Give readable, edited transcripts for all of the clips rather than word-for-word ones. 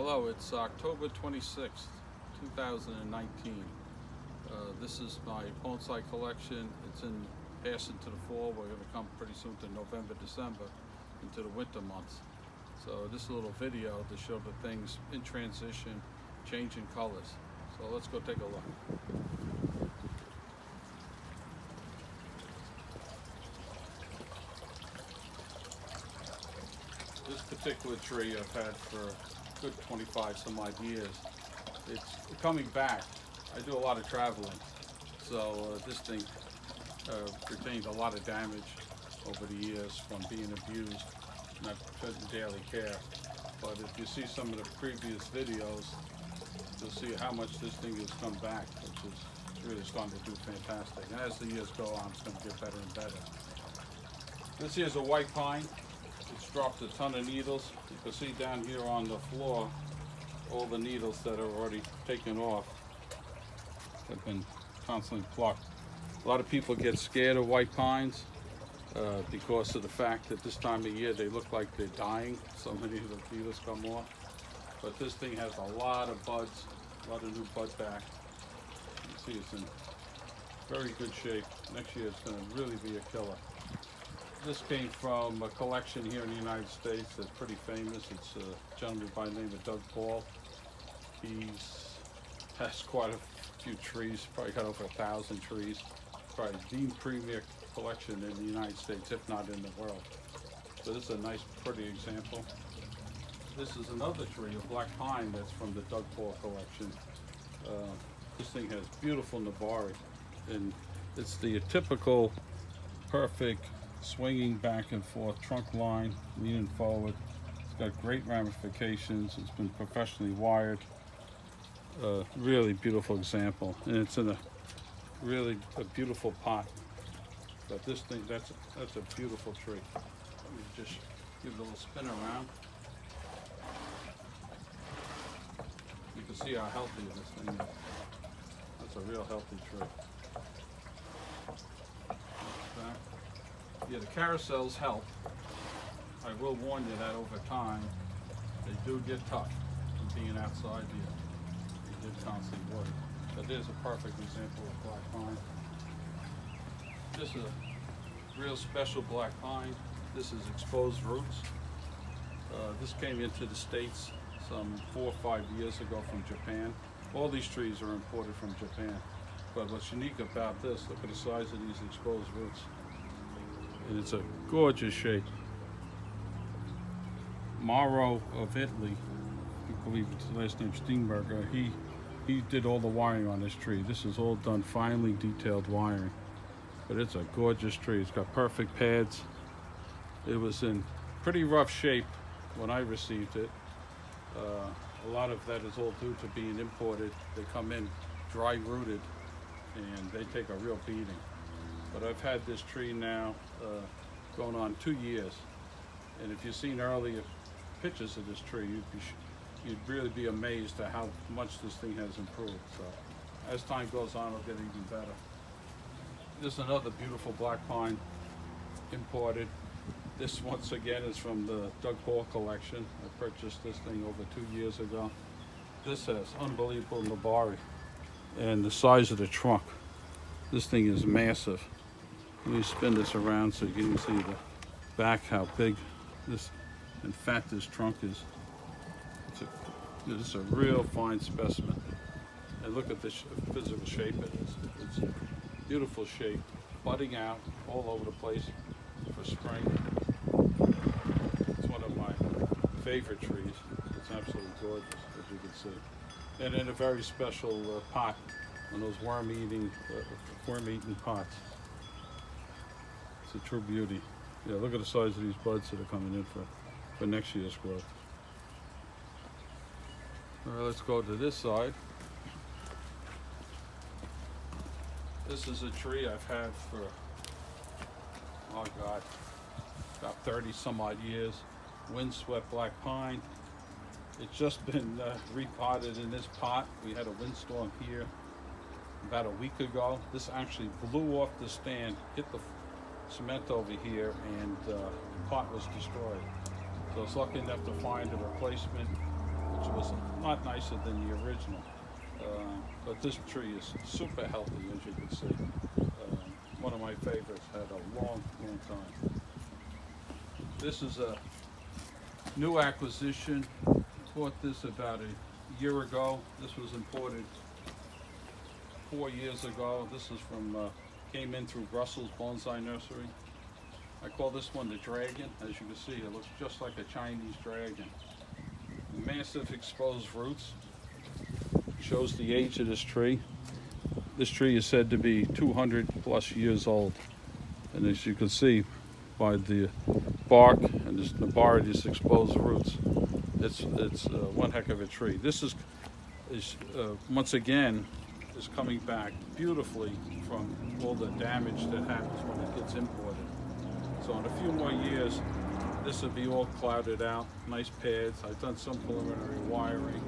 Hello, it's October 26th, 2019. This is my bonsai collection. It's passing to the fall. We're going to come pretty soon to November, December, into the winter months. So this is a little video to show the things in transition, changing colors. So let's go take a look. This particular tree I've had for a good 25 some odd years. It's coming back. I do a lot of traveling, so this thing retained a lot of damage over the years from being abused, not taking daily care. But if you see some of the previous videos, you'll see how much this thing has come back, which is really starting to do fantastic. And as the years go on, it's going to get better and better. This here's a white pine. It's dropped a ton of needles. You can see down here on the floor all the needles that are already taken off have been constantly plucked. A lot of people get scared of white pines because of the fact that this time of year they look like they're dying. So many of the needles come off. But this thing has a lot of buds, a lot of new bud back. You can see it's in very good shape. Next year it's going to really be a killer. This came from a collection here in the United States that's pretty famous. It's a gentleman by the name of Doug Paul. Has quite a few trees, probably got over 1,000 trees. Probably the premier collection in the United States, if not in the world. So this is a nice, pretty example. This is another tree, a black pine, that's from the Doug Paul collection. This thing has beautiful nabari, and it's the typical perfect swinging back and forth trunk line, leaning forward. It's got great ramifications. It's been professionally wired. Really beautiful example, and it's in a beautiful pot. But this thing, that's a beautiful tree. Let me just give it a little spin around. You can see how healthy this thing is. That's a real healthy tree. Yeah, the carousels help. I will warn you that over time, they do get tough from being outside here. You did constantly water. But there's a perfect example of black pine. This is a real special black pine. This is exposed roots. This came into the States some 4 or 5 years ago from Japan. All these trees are imported from Japan. But what's unique about this, look at the size of these exposed roots. And it's a gorgeous shape. Mauro of Italy, I believe it's the last name Steenberger, he did all the wiring on this tree. This is all done finely detailed wiring. But it's a gorgeous tree. It's got perfect pads. It was in pretty rough shape when I received it. A lot of that is all due to being imported. They come in dry rooted and they take a real beating. But I've had this tree now going on 2 years, and if you've seen earlier pictures of this tree, you'd really be amazed at how much this thing has improved. So as time goes on, it'll get even better. This is another beautiful black pine, imported. This once again is from the Doug Paul collection. I purchased this thing over 2 years ago. This has unbelievable nabari, and the size of the trunk. This thing is massive. Let me spin this around so you can see the back, how big this and fat this trunk is. It's a real fine specimen. And look at this physical shape it is. It's a beautiful shape, budding out all over the place for spring. It's one of my favorite trees. It's absolutely gorgeous, as you can see. And in a very special pot, one of those worm-eating pots. It's a true beauty. Yeah, look at the size of these buds that are coming in for next year's growth. All right, let's go to this side. This is a tree I've had for, oh God, about 30 some odd years. Windswept black pine. It's just been repotted in this pot. We had a windstorm here about a week ago. This actually blew off the stand, hit the cement over here, and the pot was destroyed. So I was lucky enough to find a replacement which was a lot nicer than the original. But this tree is super healthy, as you can see. One of my favorites, had a long, long time. This is a new acquisition. Bought this about a year ago. This was imported 4 years ago. This is from, came in through Brussels Bonsai Nursery. I call this one the dragon. As you can see, it looks just like a Chinese dragon. Massive exposed roots. Shows the age of this tree. This tree is said to be 200 plus years old. And as you can see by the bark and the bar of these exposed roots, it's one heck of a tree. This is once again is coming back beautifully from all the damage that happens when it gets imported. So in a few more years, this will be all clouded out, nice pads. I've done some preliminary wiring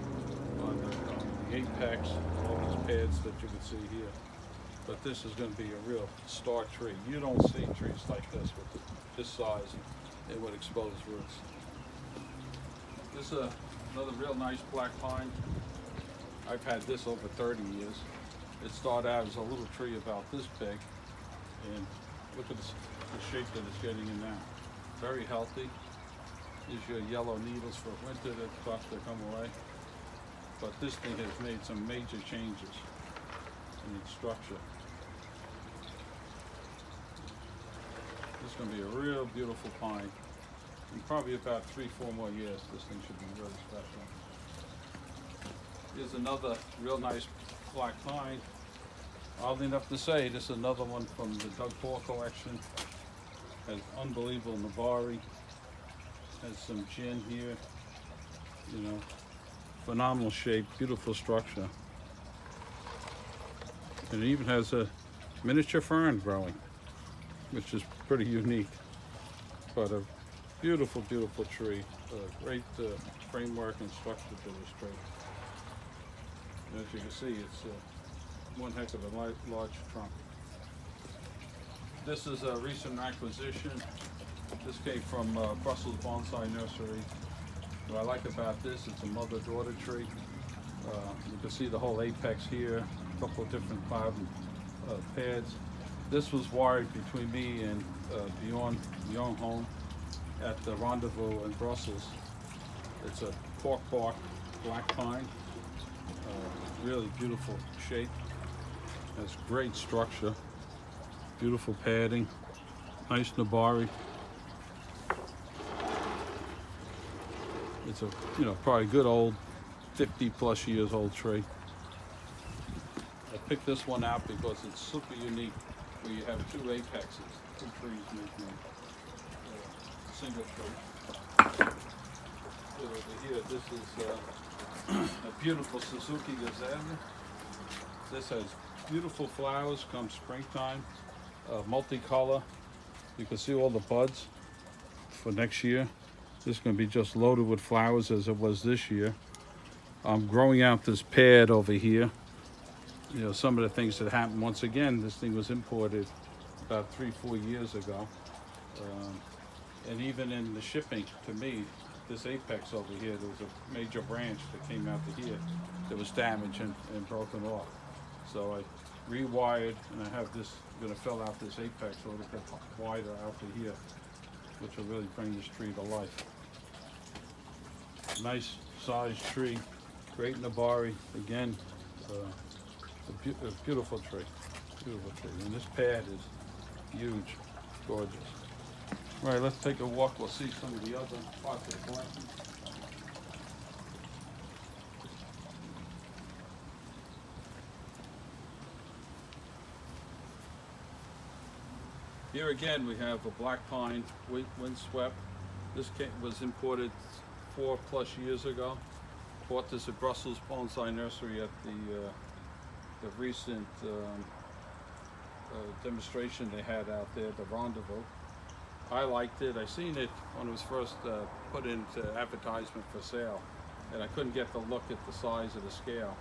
on the apex, all these pads that you can see here. But this is going to be a real star tree. You don't see trees like this with this size and with exposed roots. This is another real nice black pine. I've had this over 30 years. It started out as a little tree about this big, and look at the shape that it's getting in now. Very healthy. These are your yellow needles for winter that start to come away. But this thing has made some major changes in its structure. This is going to be a real beautiful pine. In probably about 3-4 more years, this thing should be really special. Here's another real nice black pine. Oddly enough to say, this is another one from the Doug Paul collection. Has unbelievable nabari. Has some gin here. You know, phenomenal shape, beautiful structure. And it even has a miniature fern growing, which is pretty unique. But a beautiful, beautiful tree. A great framework and structure to this tree. And as you can see, it's one heck of a large trunk. This is a recent acquisition. This came from Brussels Bonsai Nursery. What I like about this, it's a mother-daughter tree. You can see the whole apex here, a couple of different cloud pads. This was wired between me and Bjorn home at the Rendezvous in Brussels. It's a cork bark black pine. Really beautiful shape. Has great structure. Beautiful padding. Nice nabari. It's a, probably good old 50 plus years old tree. I picked this one out because it's super unique, where you have two apexes, two trees making a single tree. Over here, this is a beautiful Suzuki Azalea. This has beautiful flowers come springtime, multicolor. You can see all the buds for next year. This is going to be just loaded with flowers as it was this year. I'm growing out this pad over here. Some of the things that happened. Once again, this thing was imported about 3-4 years ago. And even in the shipping to me, this apex over here, there was a major branch that came out to here that was damaged and broken off. So I rewired, and I have this, going to fill out this apex so it'll get wider out to here, which will really bring this tree to life. Nice sized tree, great nabari. Again, a beautiful tree, And this pad is huge, gorgeous. All right, let's take a walk. We'll see some of the other parts of the collection. Here again, we have a black pine, Windswept. This was imported 4+ years ago. Bought this at Brussels Bonsai Nursery at the recent demonstration they had out there, the Rendezvous. I liked it. I seen it when it was first put into advertisement for sale, and I couldn't get the look at the size of the scale.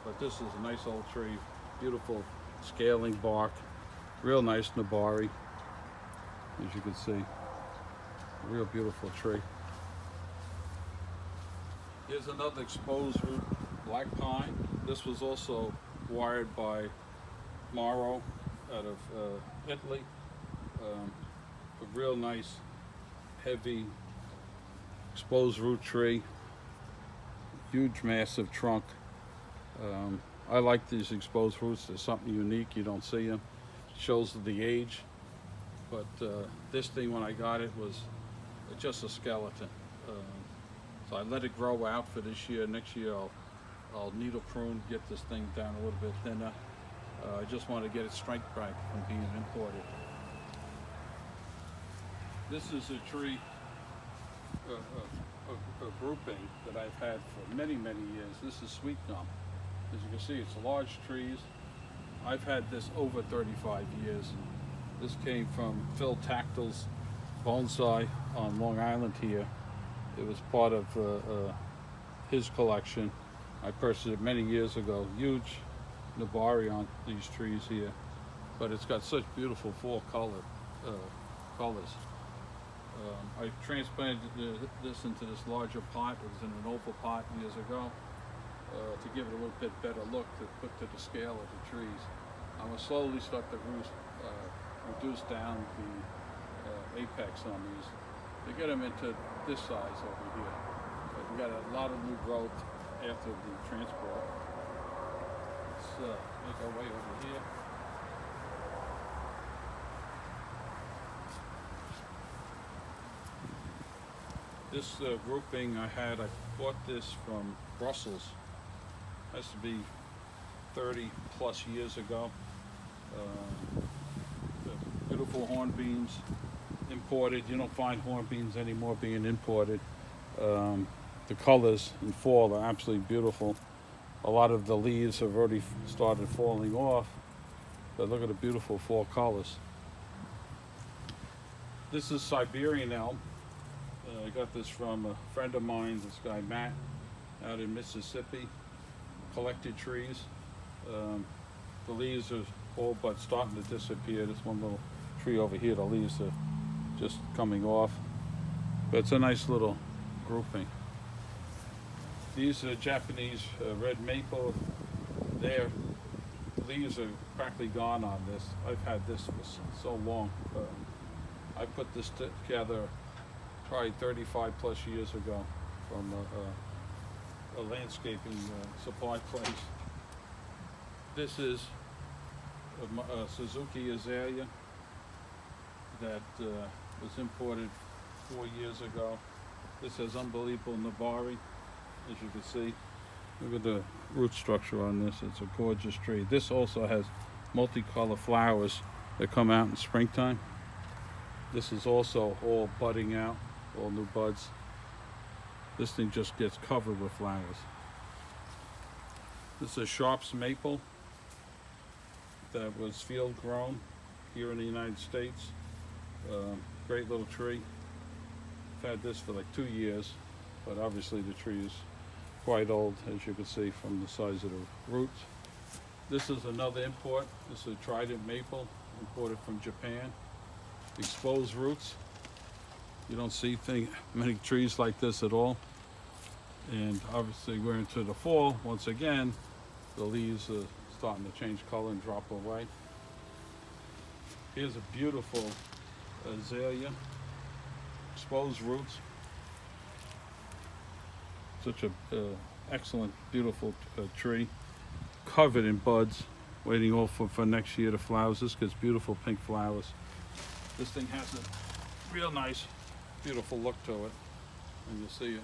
But this is a nice old tree, beautiful scaling bark, real nice nabari, as you can see. A real beautiful tree. Here's another exposed root black pine. This was also wired by Morrow out of Italy. A real nice, heavy, exposed root tree. Huge, massive trunk. I like these exposed roots. There's something unique. You don't see them. Shows the age. But this thing, when I got it, was just a skeleton. So I let it grow out for this year. Next year I'll needle prune, get this thing down a little bit thinner. I just want to get its strength back from being imported. This is a tree, a grouping that I've had for many, many years. This is sweet gum. As you can see, it's large trees. I've had this over 35 years. This came from Phil Tactil's Bonsai on Long Island here. It was part of his collection. I purchased it many years ago. Huge nabari on these trees here, but it's got such beautiful fall colors. I transplanted this into this larger pot. It was in an oval pot years ago to give it a little bit better look to put to the scale of the trees. I'm going to slowly start to reduce down the apex on these to get them into this size over here. But we got a lot of new growth after the transport. Let's make our way over here. This grouping I bought this from Brussels. Has to be 30 plus years ago. Beautiful hornbeams, imported. You don't find hornbeams anymore being imported. The colors in fall are absolutely beautiful. A lot of the leaves have already started falling off, but look at the beautiful fall colors. This is Siberian elm. I got this from a friend of mine, this guy Matt, out in Mississippi. Collected trees. The leaves are all but starting to disappear. There's one little tree over here, the leaves are just coming off. But it's a nice little grouping. These are Japanese red maple. Their leaves are practically gone on this. I've had this for so long. I put this together probably 35 plus years ago from a landscaping supply place. This is a Suzuki Azalea that was imported 4 years ago. This has unbelievable nabari, as you can see. Look at the root structure on this. It's a gorgeous tree. This also has multicolored flowers that come out in springtime. This is also all budding out, all new buds. This thing just gets covered with flowers. This is a Sharp's maple that was field grown here in the United States. Great little tree. I've had this for like 2 years, but obviously the tree is quite old, as you can see from the size of the roots. This is another import. This is a Trident maple, imported from Japan. Exposed roots. You don't see many trees like this at all. And obviously we're into the fall. Once again, the leaves are starting to change color and drop away. Here's a beautiful azalea. Exposed roots. Such a excellent, beautiful tree. Covered in buds, waiting all for next year to flowers. This gets beautiful pink flowers. This thing has a real nice, beautiful look to it, and you'll see it.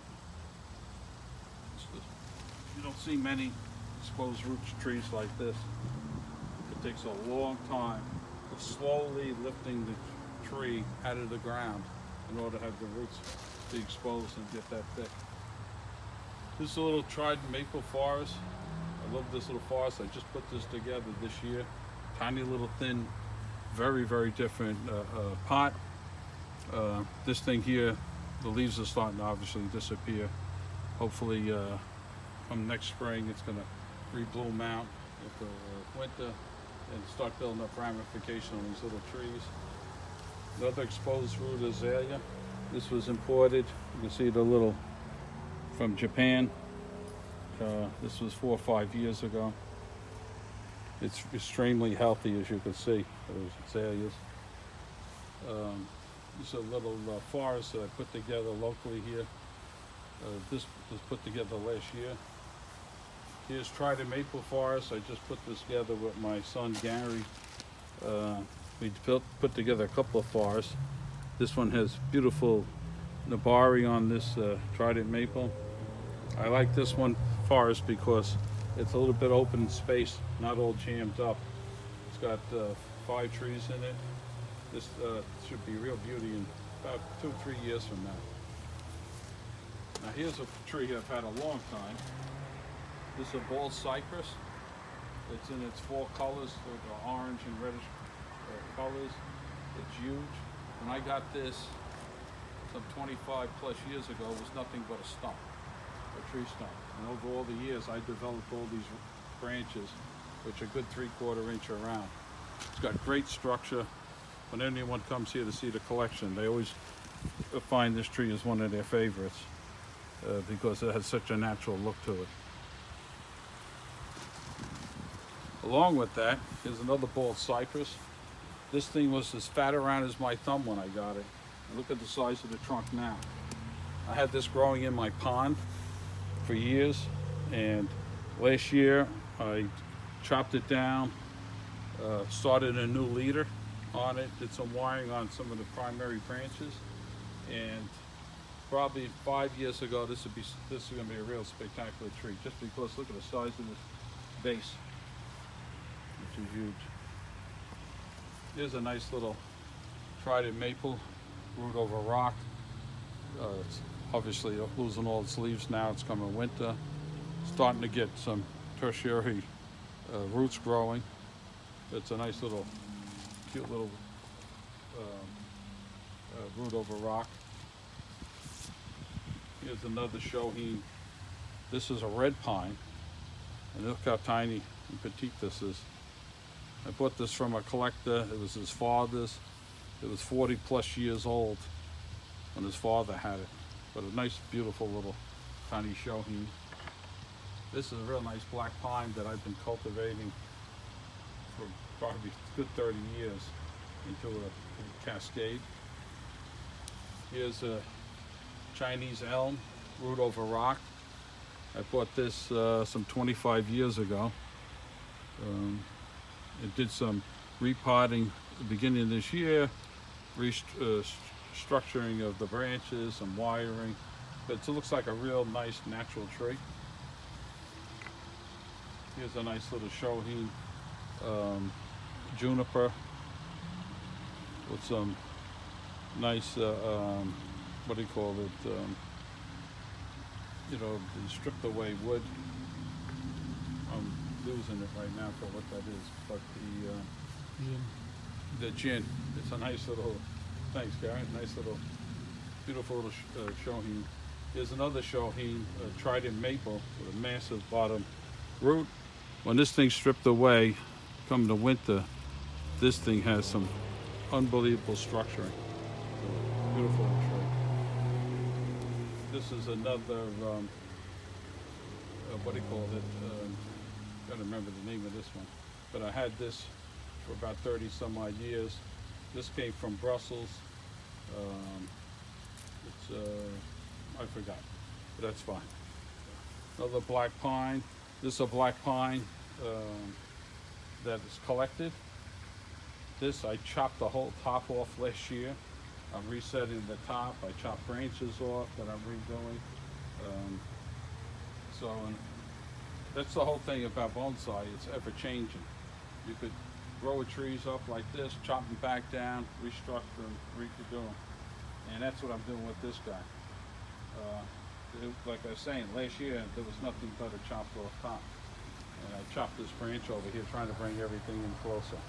You don't see many exposed root trees like this. It takes a long time of slowly lifting the tree out of the ground in order to have the roots be exposed and get that thick. This is a little Trident maple forest. I love this little forest. I just put this together this year. Tiny little thin, very, very different pot. This thing here, the leaves are starting to obviously disappear. Hopefully come next spring it's going to rebloom out with the winter and start building up ramification on these little trees. Another exposed root azalea. This was imported. You can see the little from Japan. This was 4 or 5 years ago. It's extremely healthy, as you can see. Those azaleas. These are little forests that I put together locally here. This was put together last year. Here's Trident maple forest. I just put this together with my son Gary. We put together a couple of forests. This one has beautiful nabari on this Trident maple. I like this one forest because it's a little bit open space, not all jammed up. It's got 5 trees in it. This should be real beauty in about 2 or 3 years from now. Now here's a tree I've had a long time. This is a bald cypress. It's in its 4 colors, the orange and reddish colors. It's huge. When I got this some 25 plus years ago, it was nothing but a stump, a tree stump. And over all the years, I developed all these branches, which are a good 3/4 inch around. It's got great structure. When anyone comes here to see the collection, they always find this tree is one of their favorites because it has such a natural look to it. Along with that, here's another bald cypress. This thing was as fat around as my thumb when I got it. And look at the size of the trunk now. I had this growing in my pond for years, and last year I chopped it down, started a new leader on it, did some wiring on some of the primary branches, and probably 5 years ago this is going to be a real spectacular tree, just because look at the size of this base, which is huge. Here's a nice little Trident maple, root over rock. It's obviously losing all its leaves now. It's coming winter. Starting to get some tertiary roots growing. It's a nice little, cute little root over rock. Here's another Shohin. This is a red pine, and look how tiny and petite this is. I bought this from a collector. It was his father's. It was 40 plus years old when his father had it. But a nice, beautiful little tiny Shohin. This is a real nice black pine that I've been cultivating for probably a good 30 years into a cascade. Here's a Chinese elm, root over rock. I bought this some 25 years ago. It did some repotting at the beginning of this year, structuring of the branches, some wiring, but it looks like a real nice natural tree. Here's a nice little Shohin juniper with some nice, what do you call it, you know, the stripped away wood. I'm losing it right now for what that is, but the gin, it's a nice little, thanks Gary, nice little, beautiful little Shohin. Here's another Shohin, Trident maple with a massive bottom root. When this thing's stripped away, come the winter, this thing has some unbelievable structuring. Beautiful tree. This is another, what do you call it? I can't remember the name of this one, but I had this for about 30 some odd years. This came from Brussels. I forgot, but that's fine. Another black pine. This is a black pine that is collected. This I chopped the whole top off last year. I'm resetting the top. I chopped branches off that I'm redoing. That's the whole thing about bonsai. It's ever changing. You could grow trees up like this, chop them back down, restructure them, redo them. And that's what I'm doing with this guy. Like I was saying, last year there was nothing but a chopped off top. And I chopped this branch over here trying to bring everything in closer.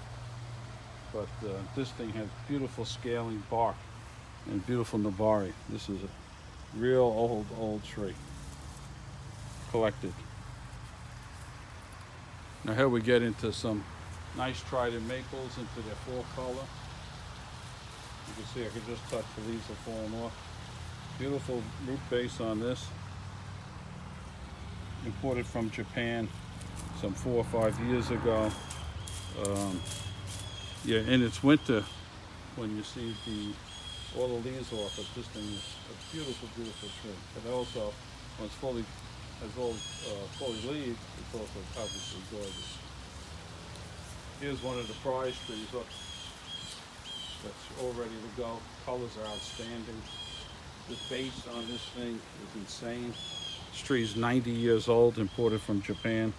But this thing has beautiful scaling bark and beautiful nabari. This is a real old tree, collected. Now here we get into some nice Trident maples into their full color. You can see I can just touch the leaves are falling off. Beautiful root base on this. imported from Japan some 4 or 5 years ago. Yeah, and it's winter when you see all the leaves off it. This thing is a beautiful, beautiful tree. But also, when it's fully leaved, it's also obviously gorgeous. Here's one of the prize trees. Look, that's all ready to go. Colors are outstanding. The base on this thing is insane. This tree is 90 years old, imported from Japan.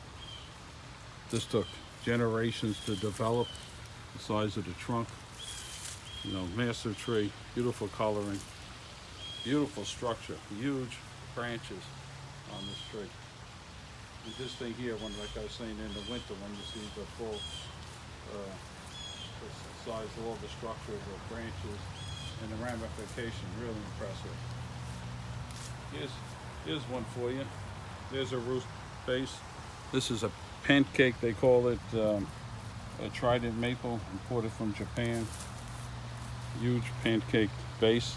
This took generations to develop. The size of the trunk, you know, massive tree, beautiful coloring, beautiful structure, huge branches on this tree. And this thing here, when, like I was saying, in the winter, when you see the full the size of all the structure, the branches, and the ramification, really impressive. Here's one for you. There's a root base. This is a pancake, they call it, a Trident maple, imported from Japan. Huge pancake base.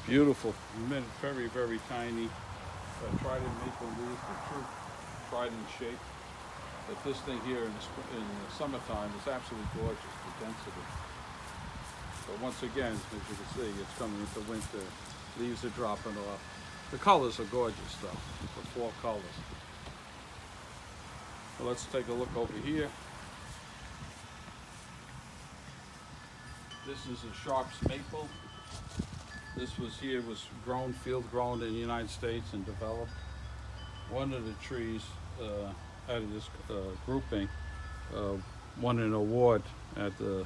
Beautiful, very, very tiny. Trident maple leaves, the true Trident shape. But this thing here in the summertime is absolutely gorgeous, the density. But once again, as you can see, it's coming into winter. Leaves are dropping off. The colors are gorgeous though, the fall colors. Well, let's take a look over here. This is a Sharp's maple. This was grown, field grown in the United States and developed. One of the trees out of this grouping won an award at the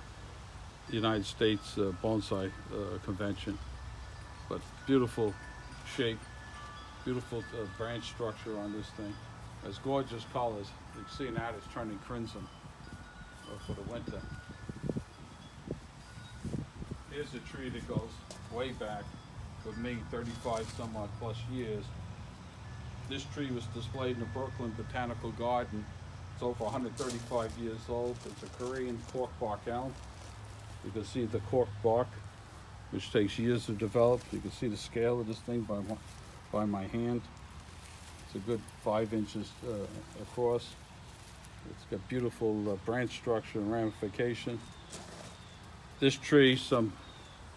United States Bonsai convention. But beautiful shape, beautiful branch structure on this thing. It's gorgeous colors. You can see now it's turning crimson for the winter. Here's a tree that goes way back with me, 35 some odd plus years. This tree was displayed in the Brooklyn Botanical Garden. It's over 135 years old. It's a Korean cork bark elm. You can see the cork bark, which takes years to develop. You can see the scale of this thing by my hand. It's a good 5 inches across. It's got beautiful branch structure and ramification. This tree, some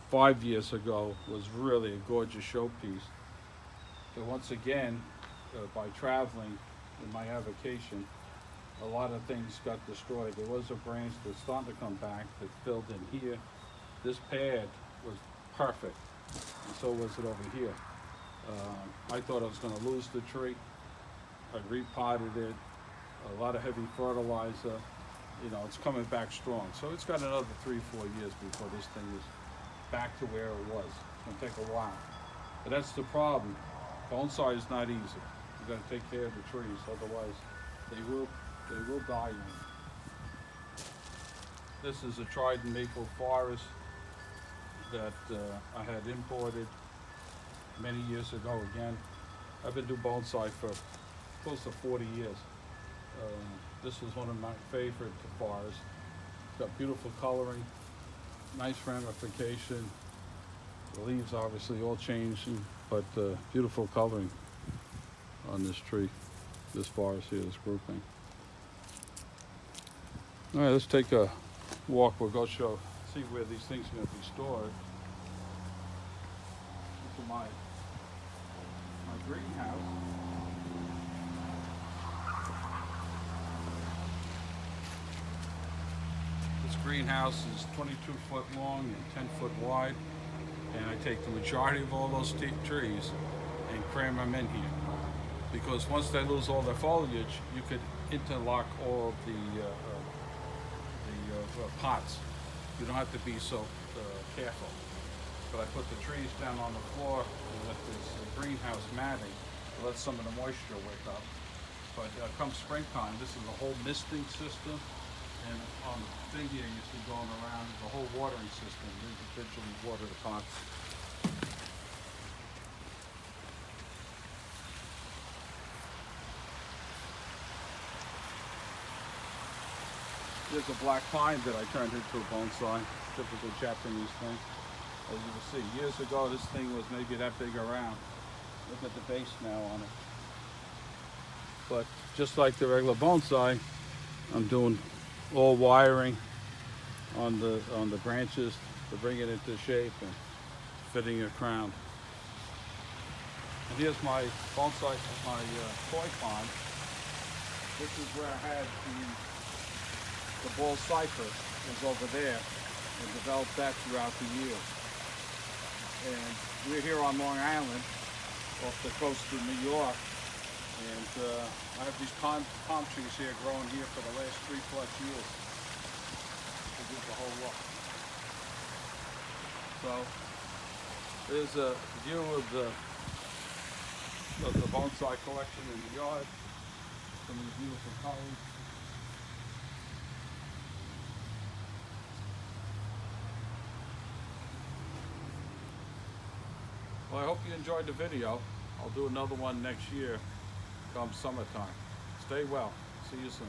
5 years ago, was really a gorgeous showpiece. But once again, by traveling in my avocation, a lot of things got destroyed. There was a branch that's starting to come back that filled in here. This pad was perfect, and so was it over here. I thought I was going to lose the tree. I repotted it, a lot of heavy fertilizer. You know, it's coming back strong. So it's got another 3-4 years before this thing is back to where it was. It's going to take a while. But that's the problem. Bonsai is not easy. You got to take care of the trees, otherwise they will die on you. This is a Trident maple forest that I had imported many years ago again. I've been doing bonsai for close to 40 years. This is one of my favorite forests. It's got beautiful coloring, nice ramification. The leaves obviously all changing, but beautiful coloring on this tree, this forest here, this grouping. All right, let's take a walk. We'll go see where these things are going to be stored. Into my greenhouse. This greenhouse is 22 foot long and 10 foot wide, and I take the majority of all those trees and cram them in here. Because once they lose all their foliage, you could interlock all of the pots. You don't have to be so careful. But I put the trees down on the floor with this greenhouse matting to let some of the moisture wake up. But come springtime, this is a whole misting system, and on the thing here you see going around is a whole watering system. You individually water the pots. There's a black pine that I turned into a bonsai, typical Japanese thing. As you can see, years ago this thing was maybe that big around. Look at the base now on it. But just like the regular bonsai, I'm doing all wiring on the branches to bring it into shape and fitting a crown. And here's my bonsai, my koi pond. This is where I had the ball cypress was over there, and developed that throughout the years. And we're here on Long Island, off the coast of New York, and I have these palm trees here growing here for the last 3+ years. This is the whole look. So there's a view of the bonsai collection in the yard. Some of the beautiful colors. Well, I hope you enjoyed the video. I'll do another one next year come summertime. Stay well. See you soon.